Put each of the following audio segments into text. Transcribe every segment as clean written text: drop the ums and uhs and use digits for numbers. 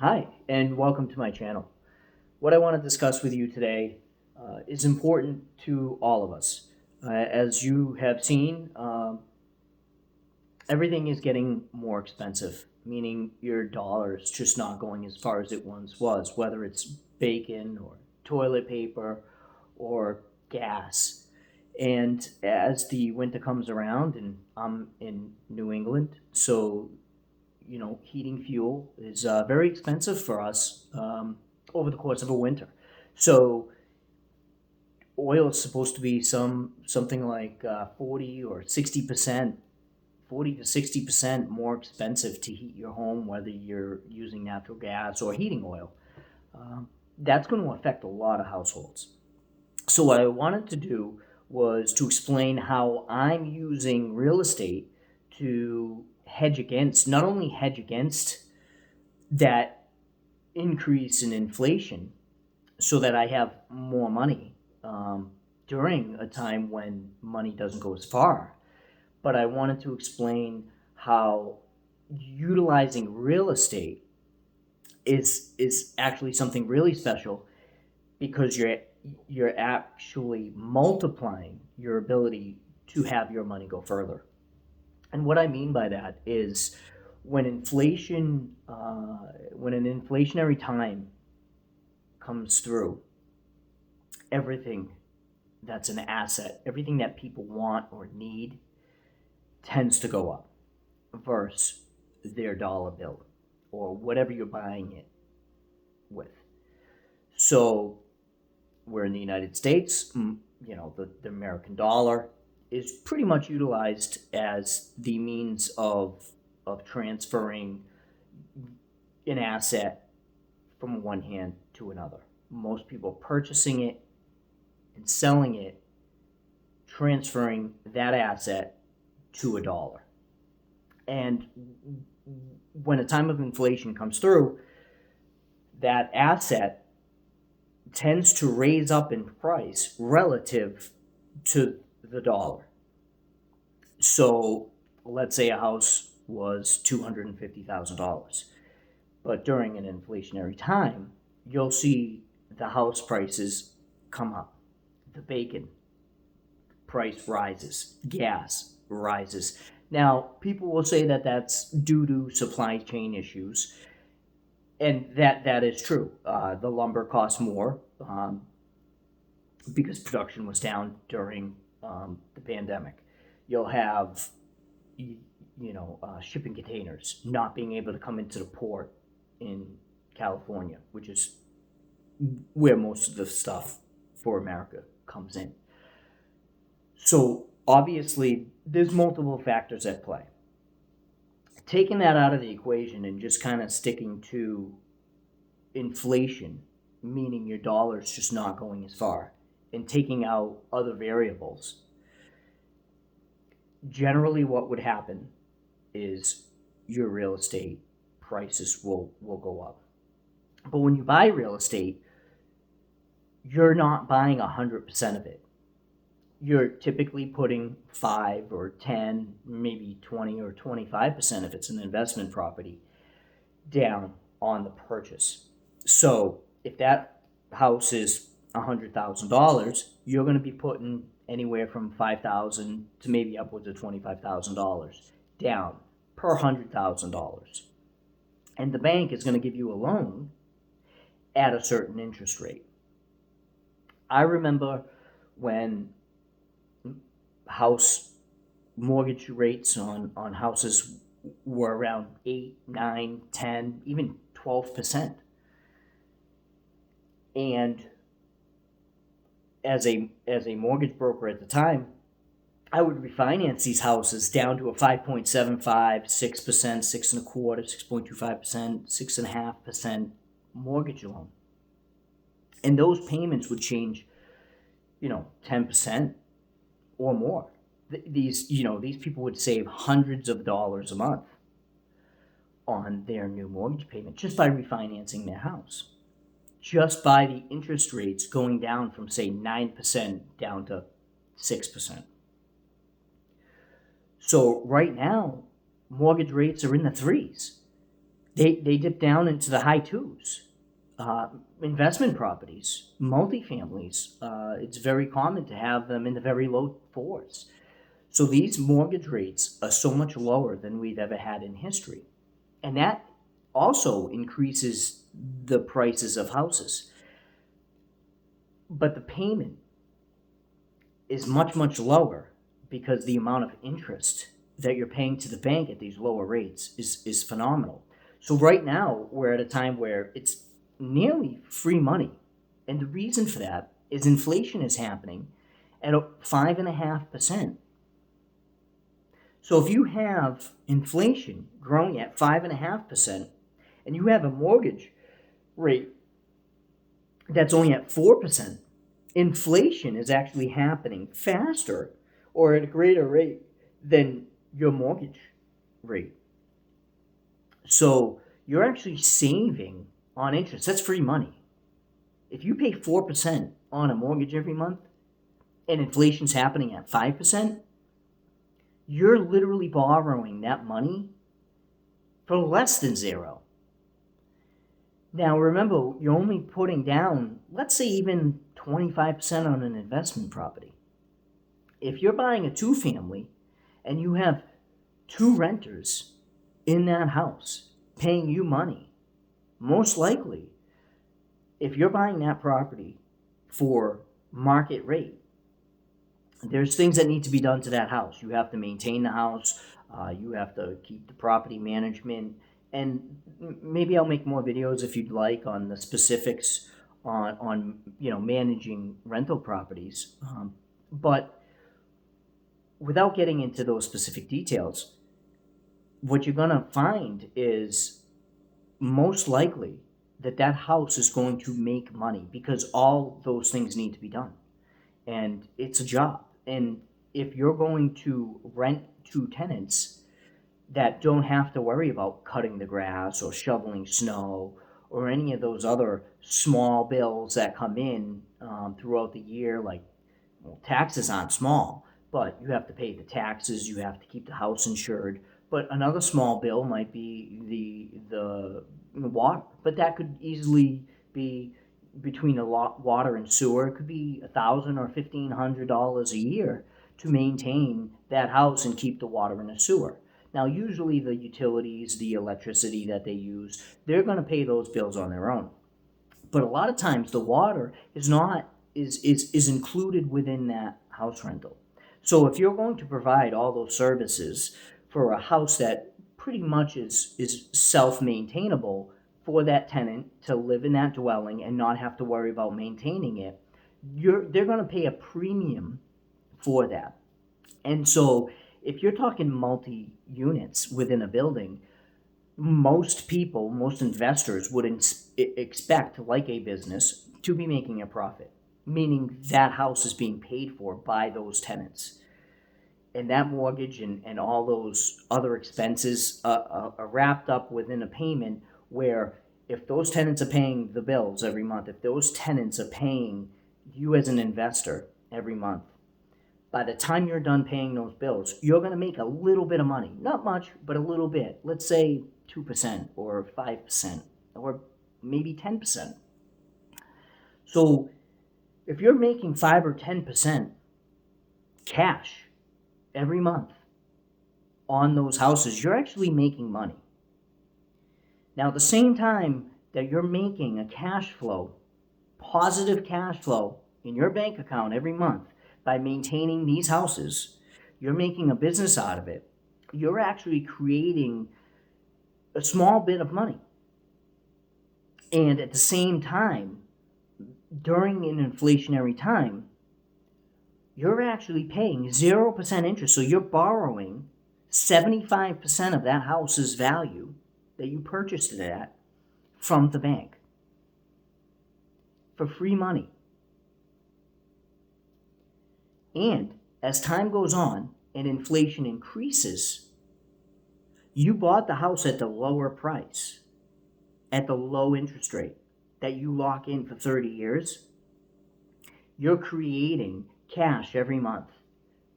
Hi, and welcome to my channel. What I want to discuss with you today is important to all of us. As you have seen, everything is getting more expensive, meaning your dollar is just not going as far as it once was, whether it's bacon or toilet paper or gas. And as the winter comes around, and I'm in New England, so heating fuel is very expensive for us over the course of a winter. So oil is supposed to be something like 40 to 60% more expensive to heat your home, whether you're using natural gas or heating oil. That's going to affect a lot of households. So what I wanted to do was to explain how I'm using real estate to hedge against, not only hedge against that increase in inflation so that I have more money during a time when money doesn't go as far. But I wanted to explain how utilizing real estate is actually something really special because you're actually multiplying your ability to have your money go further. And what I mean by that is when an inflationary time comes through, everything that's an asset, everything that people want or need tends to go up versus their dollar bill or whatever you're buying it with. So we're in the United States, the American dollar is pretty much utilized as the means of transferring an asset from one hand to another. Most people purchasing it and selling it, transferring that asset to a dollar. And when a time of inflation comes through, that asset tends to raise up in price relative to the dollar. So let's say a house was $250,000, but during an inflationary time, you'll see the house prices come up. The bacon price rises, gas rises. Now, people will say that that's due to supply chain issues, and that is true. The lumber costs more because production was down during the pandemic. You'll have shipping containers not being able to come into the port in California, which is where most of the stuff for America comes in. So obviously, there's multiple factors at play. Taking that out of the equation and just kind of sticking to inflation, meaning your dollar's just not going as far, and taking out other variables, generally what would happen is your real estate prices will go up. But when you buy real estate, you're not buying 100% of it. You're typically putting 5 or 10, maybe 20 or 25% if it's an investment property down on the purchase. So if that house is $100,000, you're going to be putting anywhere from $5,000 to maybe upwards of $25,000 down per $100,000. And the bank is going to give you a loan at a certain interest rate. I remember when house mortgage rates on houses were around 8, 9, 10, even 12%. And as a mortgage broker at the time, I would refinance these houses down to a 5.75, 6%, six and a quarter, 6.25%, 6.5% mortgage loan. And those payments would change, 10% or more. These people would save hundreds of dollars a month on their new mortgage payment just by refinancing their house. Just by the interest rates going down from, say, 9% down to 6%. So right now, mortgage rates are in the threes. They dip down into the high twos. Uh, Investment properties, multifamilies, it's very common to have them in the very low fours. So these mortgage rates are so much lower than we've ever had in history. And that also increases the prices of houses. But the payment is much, much lower because the amount of interest that you're paying to the bank at these lower rates is phenomenal. So right now we're at a time where it's nearly free money. And the reason for that is inflation is happening at 5.5%. So if you have inflation growing at 5.5% and you have a mortgage rate that's only at 4%, inflation is actually happening faster or at a greater rate than your mortgage rate. So you're actually saving on interest. That's free money. If you pay 4% on a mortgage every month and inflation's happening at 5%, you're literally borrowing that money for less than zero. Now remember, you're only putting down, let's say even 25% on an investment property. If you're buying a two-family and you have two renters in that house paying you money, most likely, if you're buying that property for market rate, there's things that need to be done to that house. You have to maintain the house. You have to keep the property management. And maybe I'll make more videos if you'd like on the specifics on managing rental properties. But without getting into those specific details, what you're going to find is most likely that house is going to make money because all those things need to be done. And it's a job. And if you're going to rent to tenants that don't have to worry about cutting the grass or shoveling snow or any of those other small bills that come in throughout the year, like taxes aren't small, but you have to pay the taxes, you have to keep the house insured. But another small bill might be the water, but that could easily be between the water and sewer. It could be $1,000 or $1,500 a year to maintain that house and keep the water and the sewer. Now, usually the utilities, the electricity that they use, they're going to pay those bills on their own. But a lot of times the water is included within that house rental. So if you're going to provide all those services for a house that pretty much is self-maintainable for that tenant to live in that dwelling and not have to worry about maintaining it, they're going to pay a premium for that. And so if you're talking multi-units within a building, most people, most investors would expect, like a business, to be making a profit, meaning that house is being paid for by those tenants. And that mortgage and all those other expenses are wrapped up within a payment where if those tenants are paying the bills every month, if those tenants are paying you as an investor every month, by the time you're done paying those bills, you're going to make a little bit of money. Not much, but a little bit. Let's say 2% or 5% or maybe 10%. So if you're making 5 or 10% cash every month on those houses, you're actually making money. Now, at the same time that you're making a cash flow, positive cash flow in your bank account every month by maintaining these houses, you're making a business out of it. You're actually creating a small bit of money. And at the same time, during an inflationary time, you're actually paying 0% interest. So you're borrowing 75% of that house's value that you purchased it at from the bank for free money. And as time goes on and inflation increases, you bought the house at the lower price, at the low interest rate that you lock in for 30 years. You're creating cash every month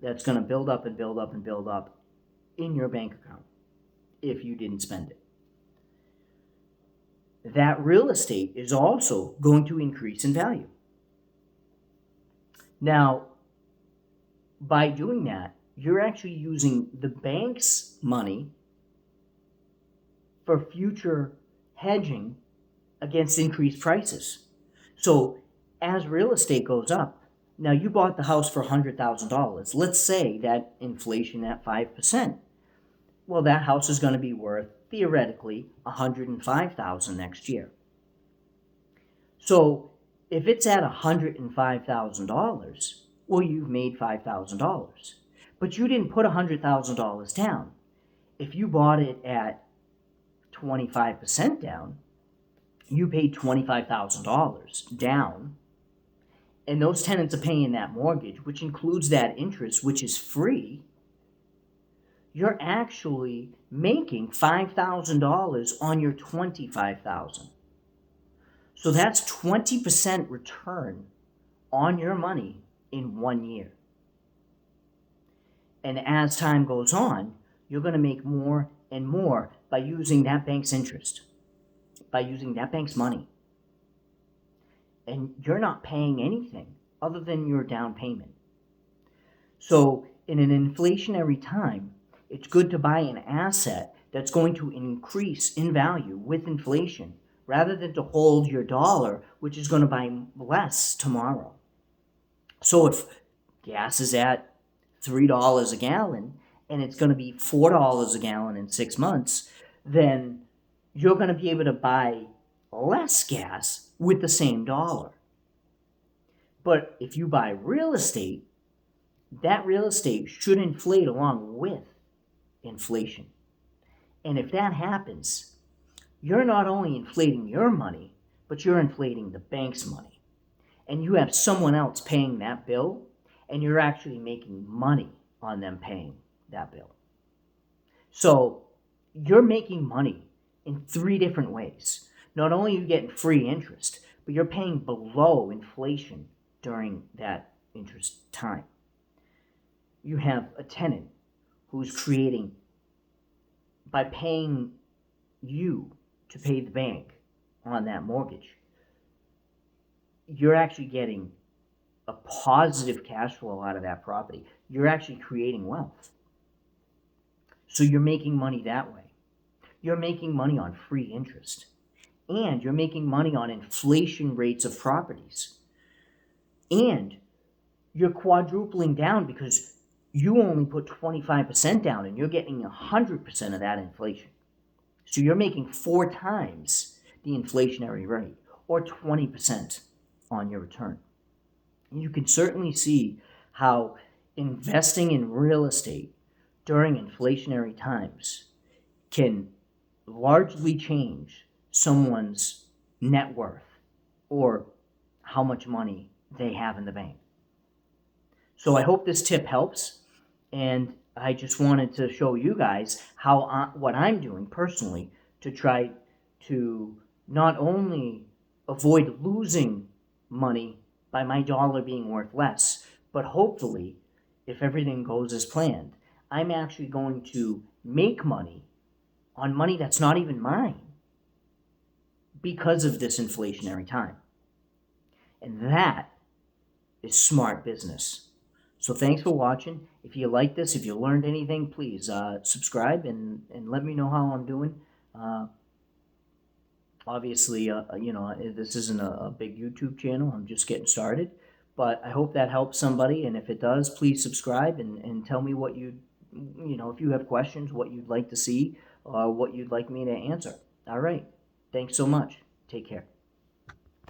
that's going to build up and build up and build up in your bank account if you didn't spend it. that real estate is also going to increase in value. Now, by doing that, you're actually using the bank's money for future hedging against increased prices. So as real estate goes up, now you bought the house for $100,000. Let's say that inflation at 5%. Well, that house is going to be worth theoretically $105,000 next year. So if it's at $105,000, well, you've made $5,000. But you didn't put $100,000 down. If you bought it at 25% down, you paid $25,000 down, and those tenants are paying that mortgage, which includes that interest, which is free. You're actually making $5,000 on your $25,000. So that's 20% return on your money in 1 year. And as time goes on, you're going to make more and more by using that bank's interest, by using that bank's money. And you're not paying anything other than your down payment. So in an inflationary time, it's good to buy an asset that's going to increase in value with inflation rather than to hold your dollar, which is going to buy less tomorrow. So if gas is at $3 a gallon and it's going to be $4 a gallon in 6 months, then you're going to be able to buy less gas with the same dollar. But if you buy real estate, that real estate should inflate along with inflation. And if that happens, you're not only inflating your money, but you're inflating the bank's money. And you have someone else paying that bill, and you're actually making money on them paying that bill. So you're making money in 3 different ways. Not only are you getting free interest, but you're paying below inflation during that interest time. You have a tenant who's creating, by paying you to pay the bank on that mortgage, you're actually getting a positive cash flow out of that property. You're actually creating wealth. So you're making money that way. You're making money on free interest. And you're making money on inflation rates of properties. And you're quadrupling down because you only put 25% down and you're getting 100% of that inflation. So you're making 4 times the inflationary rate, or 20% on your return. And you can certainly see how investing in real estate during inflationary times can largely change someone's net worth or how much money they have in the bank. So I hope this tip helps, and I just wanted to show you guys what I'm doing personally to try to not only avoid losing money by my dollar being worth less, but hopefully, if everything goes as planned, I'm actually going to make money on money that's not even mine because of this inflationary time. And that is smart business. So thanks for watching. If you like this, if you learned anything, please subscribe and let me know how I'm doing. Obviously, this isn't a big YouTube channel. I'm just getting started. But I hope that helps somebody. And if it does, please subscribe and tell me what if you have questions, what you'd like to see, or what you'd like me to answer. All right. Thanks so much. Take care.